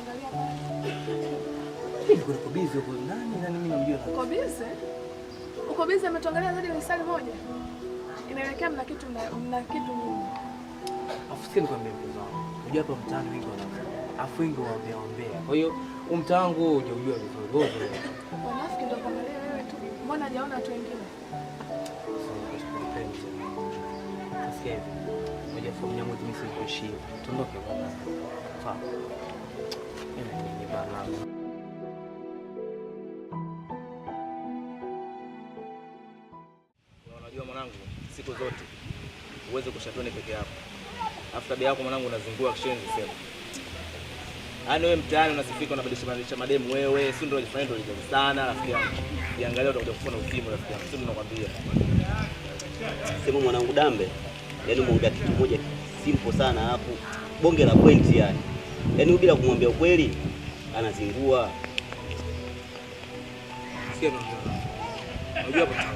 kuangalia pale. Uko busy huko nani mimi namjua. Uko busy? Uko busy ametuangalia zaidi ya lisali moja. Inaelekea mna kitu nyingi. Afusikeni kwa mbele zangu. Unajua hapa mtaani wengi afu wengi waombea. Kwa hiyo mtaa wangu hujajua vizuri. Wanafiki ndio kuangalia wewe tu. Mbona hajaona watu wengine? Sikia hivi. Moja familia moja mimi sikuishia. Tuondoke bwana. Sawa. Ni bana. Unajua mwanangu, siku zote uweze kushatoni peke yako. Afu tabia yako mwanangu unazingua kishenzi sema. Yaani wewe mtaani unasifika unabadilisha mademu wewe, si ndio unajifanya ndio unajali sana rafiki yangu. Jiangalia utakuja kufuna ukimwi rafiki yangu. Sio nakwambia. Sema mwanangu Dambe, yaani umeongea kitu moja simple sana alafu bonge la point yani. Yaani bila kumwambia ukweli anazingua. Sikia mwanangu. Unajua hapa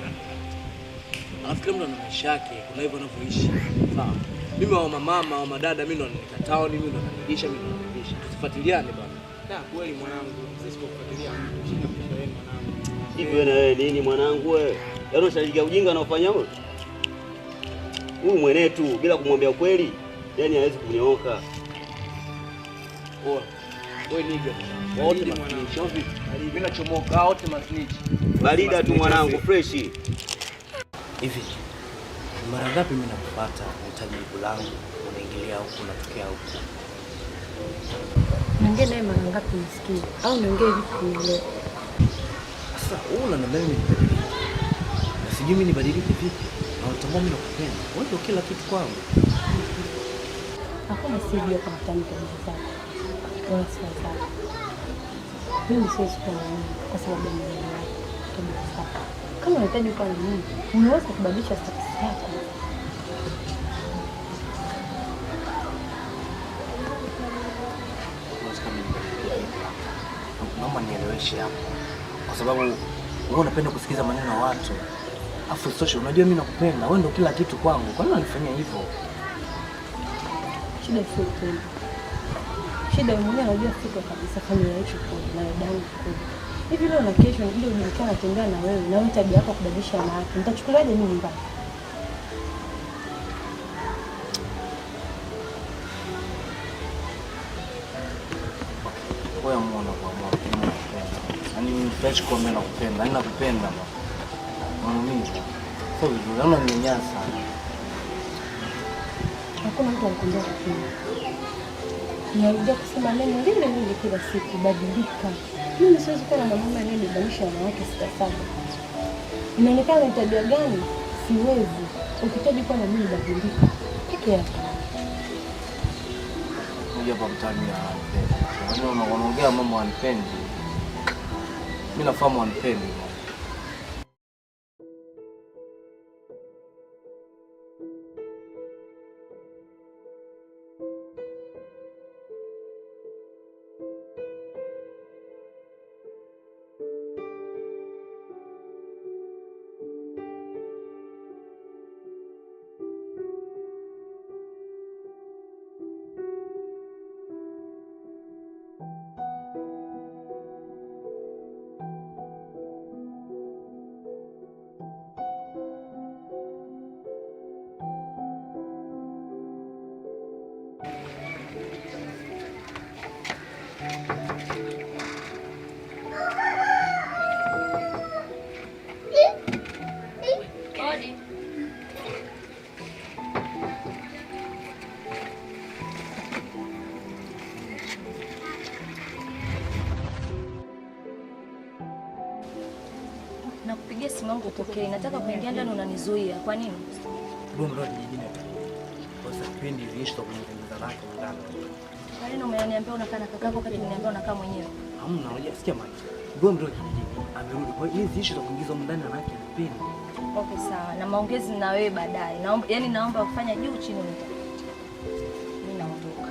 alafu kila mtu ana maisha yake, kuna hivyo anavyoishi. Sawa. Mimi wa mama, wa madada mimi ndo nikatao, mimi ndo nanilisha, mimi ndo nanilisha. Tusifuatiliane bwana. Kweli mwanangu, sisi kwa kufuatiliana, shida kwa wewe mwanangu. Hivi wewe na wewe nini mwanangu wewe? Yaani unashajika ujinga unaofanya wewe? Huyu mwenetu bila kumwambia ukweli, yani hawezi kunyooka. Poa. Wewe niga. Wote mwanangu. Mimi nachomoka wote masnitch. Barida tu mwanangu fresh. Hivi. Mara ngapi mimi nakufuata unahitaji jibu langu, unaingilia huku unatokea huku. Niongee naye mara ngapi nisikie? Au niongee vipi leo? Sasa unaniambia mimi nibadilike. Na sijui mimi nibadilike vipi? Na utambua mimi nakupenda. Wewe ndio kila kitu kwangu. Hakuna siri kwa mtani kabisa zako. Wala sio zako. Mimi siwezi kuwa na mimi kwa sababu ya mwenendo wako. Kama unahitaji kuwa na mimi, unaweza kubadilisha status yako. Naomba nieleweshe hapo. Kwa sababu wewe unapenda kusikiza maneno ya watu. Afu social, unajua mimi nakupenda. Wewe ndio kila kitu kwangu. Kwa nini unanifanyia hivyo? Shida sio upendo. Shida wewe mwenyewe unajua siko kabisa familia yetu na dadangu kubwa. Hivi leo na kesho ndio nilikuwa natembea na wewe na wewe tabia yako kubadilisha na yako. Nitachukuliaje mimi nyumbani? Wewe muone kwa moyo. Yaani fresh kwa mimi nakupenda. Yaani nakupenda baba. Mimi. Sio vizuri. Unaninyanyasa. Hakuna mtu anakuambia kufanya. Narudia kusema neno lile lile kila siku, badilika. Mimi siwezi kuwa na mama anayebadilisha wanawake 6-7. Inaonekana ni tabia gani? Siwezi. Ukihitaji kuwa na mimi badilika. Peke yako. Unajua hapa mtaani ya unaongea mambo anipendi. Mimi nafahamu anipendi. Nakupigia simu yangu upokee. Nataka kuingia ndani unanizuia. Kwa nini? Ndio mradi jijini. Kwa sababu kipindi hivi tunakutengeneza lake ndani. Kwa nini umeniambia unakaa na kakako wakati niambia unakaa mwenyewe? Hamna, unajua sikia maji. Ndio mradi jijini. Amerudi. Kwa hiyo hizi issue za kuingiza ndani na lake vipindi. Okay, sawa. Na maongezi na wewe baadaye. Naomba ufanye juu chini nita. Mimi naondoka.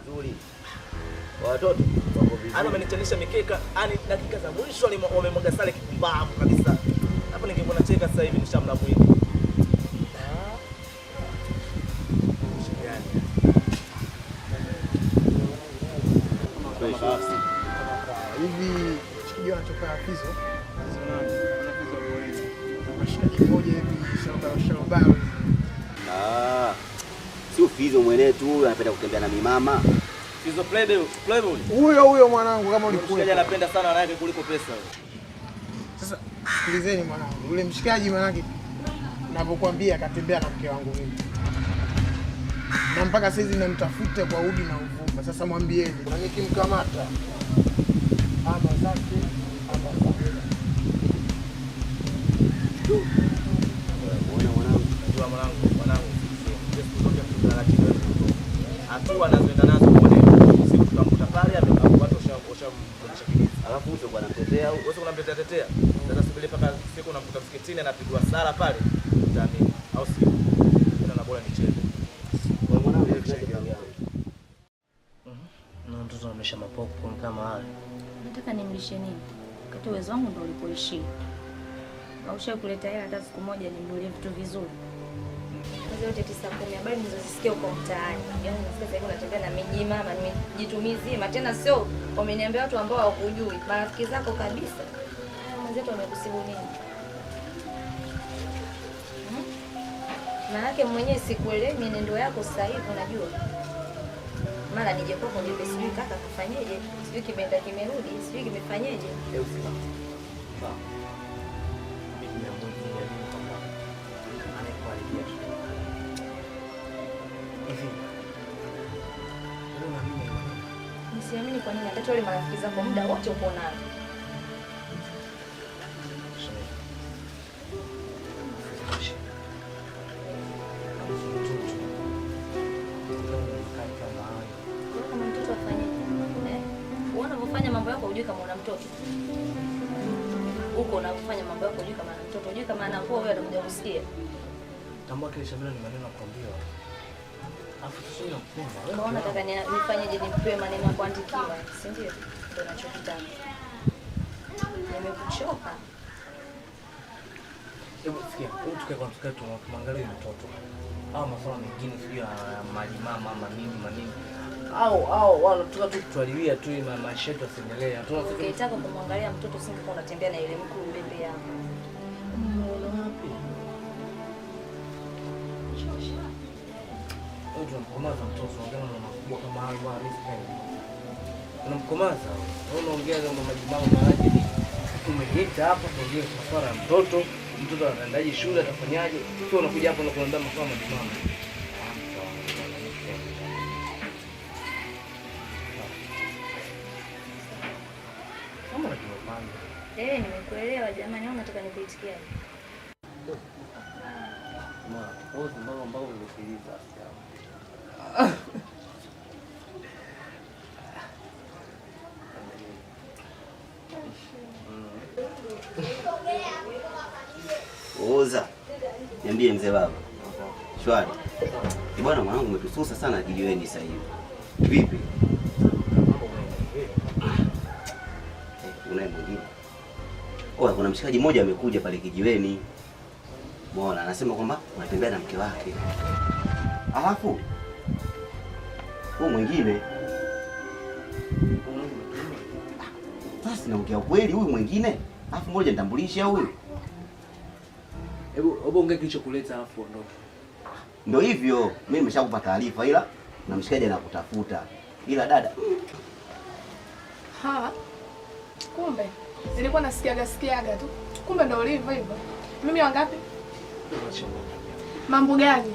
Nzuri. Watoto wako vizuri. Ana amenichanisha mikeka, yani dakika za mwisho wamemwaga sale kipumbavu kabisa. Hapo ningekuwa nacheka sasa hivi nishamla mwili. hapa Fizo. Ana Fizo wewe. Mashina kimoja hivi shamba. Sio Fizo mwenyewe tu anapenda kutembea na mimama. Fizo playboy. Huyo mwanangu kama ulikuwa. Mshikaji anapenda sana wanawake kuliko pesa. Sasa sikilizeni mwanangu. Yule mshikaji manake ninapokuambia katembea na mke wangu mimi. Na mpaka sasa hivi namtafuta kwa udi na uvumba. Sasa mwambieni, kuna nikimkamata ama zake ama zake. Mwanangu. Hatua anazoenda nazo muone. Siku tutamkuta pale amekaa watu washamfundisha kitu. Alafu uso bwana mtetea au Wewe unamtetea. Sasa subiri mpaka siku unamkuta msikitini anapigwa sala pale. Utaamini au sio? Na bora nicheze. kwa mwanangu Na mtoto amesha mapopcorn kama haya. Nataka nimlishe nini? Wakati uwezo wangu ndio ulipoishia. Ausha kuleta hela hata siku moja nimnunulie vitu vizuri. Hizo yote 9-10 habari nilizosikia huko mtaani. Yaani nasikia sasa hivi natembea na mijima na nimejitumizima. Tena sio wameniambia watu ambao hawakujui. Marafiki zako kabisa. Mwenzetu amekusibu nini? Maana mwenyewe sikuelewi mienendo yako sasa hivi unajua. Mara nije kwako nipe sijui kaka kafanyeje, sijui kimeenda kimerudi, sijui kimefanyeje. Leo sina. Sawa. Mimi nimeamua kwamba anaikualibia. Hivi. Nisiamini kwa nini hata wale marafiki zako muda wote uko nao. Mambo yako hujui kama una mtoto. Huko unafanya mambo yako hujui kama ana mtoto, hujui kama anakuwa wewe atakuja kusikia. Tambua kile Shamila ni maneno nakwambia. Afu tuseme nakupenda. Unaona nataka nifanyeje nimpe maneno ya kuandikiwa, si ndio? Ndio ninachokitaka. Nimekuchoka. Hebu sikia, tukae kwa tukae tuangalie mtoto. Au masuala mengine sio ya maji mama ama nini. Au wanataka tu kutwalilia tu na maisha yetu asiendelee. Ukitaka kumwangalia mtoto singekuwa unatembea na ile mkuu mbele yako. Wapi? Wewe tunamkomaza mtoto, ongea na makubwa kama hayo wa respect. Unamkomaza. Wewe unaongea na maji mama maraje ni. Umeita hapa tuongee masuala ya mtoto anaendaje shule atafanyaje? Sio unakuja hapa na kuandaa masuala ya maji mama. Nimekuelewa jamani, au nataka nikuitikia? Mbao umesikiliza. Oza. Niambie mzee baba. Shwari. Bwana mwanangu umetususa sana kijiweni sasa hivi. Vipi? Unaye mwingine? Kuna mshikaji mmoja amekuja pale kijiweni. Muona anasema kwamba unatembea na mke wake. Alafu huyo mwingine basi naongea kweli huyu mwingine. Alafu mmoja nitambulisha huyu. Hebu ongea kilichokuleta alafu ondoke. Ndio hivyo, mimi nimeshakupa taarifa ila na mshikaji anakutafuta. Ila dada. Kumbe nilikuwa nasikiaga tu. Kumbe ndio ulivyo hivyo. Mimi wangapi? Mambo gani?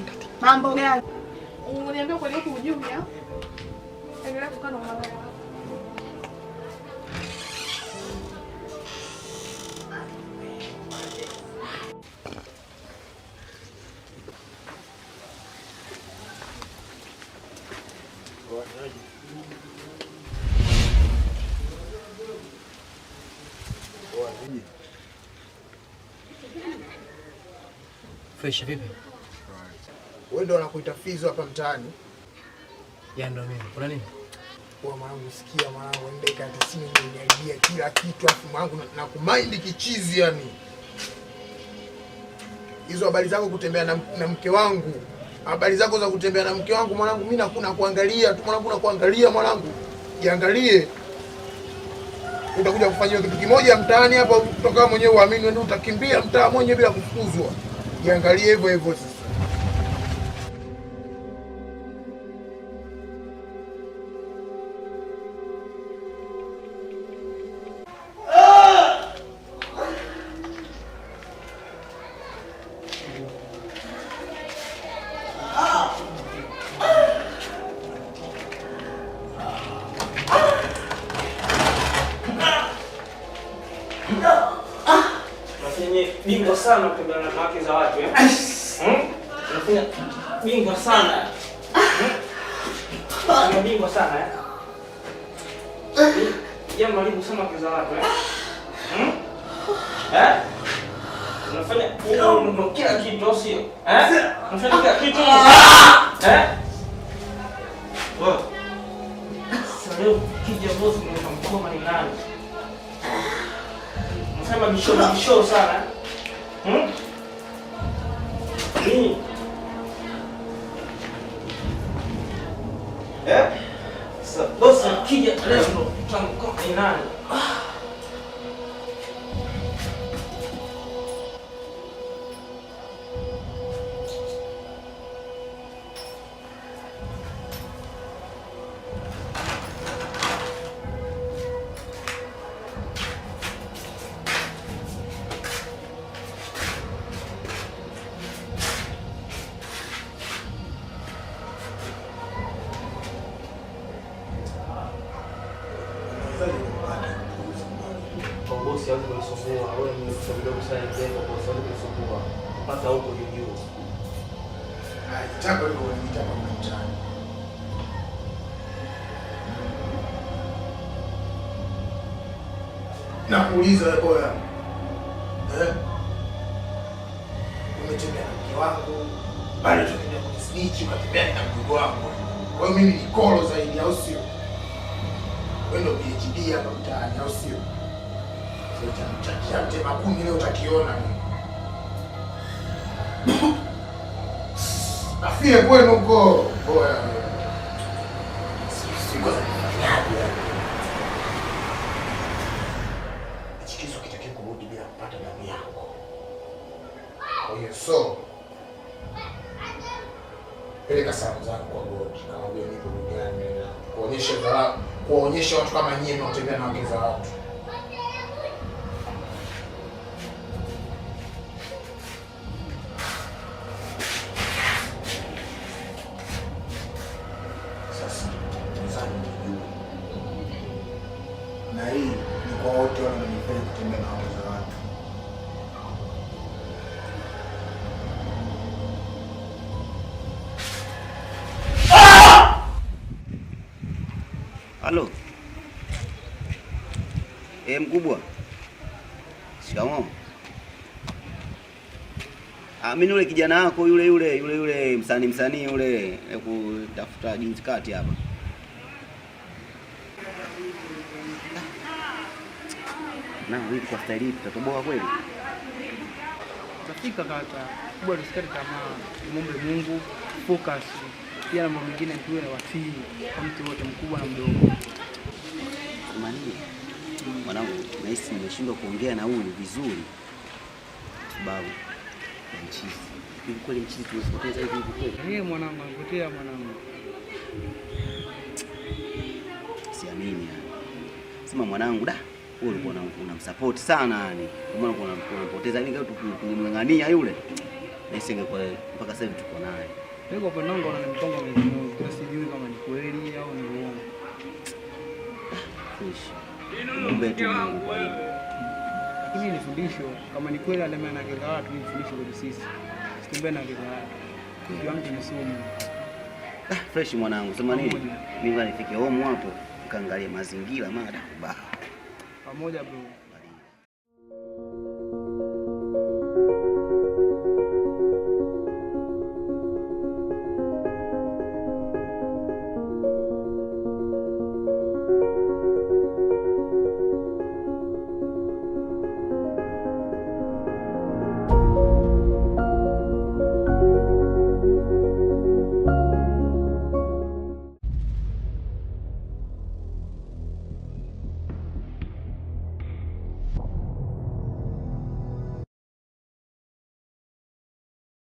Uniambia kwa nini hujui ya? Endelea kukaa na mama. Fresh vipi? Wewe ndio unakuita Fizo hapa mtaani? Ya ndo mimi. Kuna nini? Kwa mwanangu sikia mwanangu, dakika 90 umeniambia kila kitu afu mwanangu na kumind kichizi yani. Hizo habari zako kutembea na mke wangu. Habari zako za kutembea na mke wangu mwanangu, mimi nakuna kuangalia tu mwanangu, nakuangalia mwanangu. Jiangalie. utakuja kufanya kitu kimoja mtaani hapa, kutoka mwenyewe uamini, ndio utakimbia mtaa mwenyewe bila kufukuzwa. Jiangalie hivyo hivyo sasa. Bingwa sana kutembea na wake za watu eh? Unafanya bingwa sana. Unafanya bingwa sana eh? Ya mwalimu sana wake za watu eh? Unafanya kila kitu sio? Unafanya kila kitu. Sasa leo kija bosi mnamkoma ni nani? Unafanya bisho sana. Nini? Sasa bosi akija leo ndo tutamkoma ni nani? Bosi hawezi kunisumbua. Wewe ni mshauri sana jengo, bosi hawezi kunisumbua. Pata huko juu. Chapa ndio unitaka mtaani. Nakuuliza wewe bora. Umetembea na mke wangu, bali tunaenda kujisnitch, ukatembea na mdogo wako. Kwa hiyo mimi ni kolo zaidi, au sio? Wewe ndio PhD hapa mtaani, au sio? Sasa tema kumi leo utakiona mimi. Afie kwenu huko. Boya. Siko za fanyaje hapa. Chikizo kitake kurudi bila kupata damu yako. Kwa hiyo so peleka salamu zako kwa God, kama wewe nipo duniani, kuonyesha watu kama nyinyi mnatembea na wake za watu. Na hii ni kwa wote wanaonipenda kutembea na wake za watu. Halo. Mkubwa. Shikamoo. Mimi yule kijana wako yule msanii yule kutafuta jinsi kati hapa. Na wewe kwa staili hii tutatoboa kweli? Tafika kaka. Kubwa tusikate tamaa. Muombe Mungu, focus. Pia na mambo mengine tuwe na watii kwa mtu wote, mkubwa na mdogo. Mani. Mwanangu, nahisi nimeshindwa kuongea na huyu vizuri. Sababu mchizi. Hivi kweli mchizi tunapoteza hivi kweli? Mwanangu, anapotea mwanangu. Siamini yani. Sema mwanangu wewe ulikuwa unamsupport sana yani. Kama unapoteza nini kama tukimng'ang'ania yule. Na isingekuwa mpaka sasa hivi tuko naye. Niko kwa nongo na mpango mzuri. Kwa sijui kama ni kweli au ni uongo. Fresh. Muombe tu Mungu kwa hilo. Hili ni fundisho. Kama ni kweli alema na kila watu ni fundisho kwa sisi. Sitembea na kila watu. Kwa mtu ni sumu. Fresh mwanangu. Sema nini? Mimi nifike home hapo, nikaangalia mazingira mada kubaya. Pamoja bro.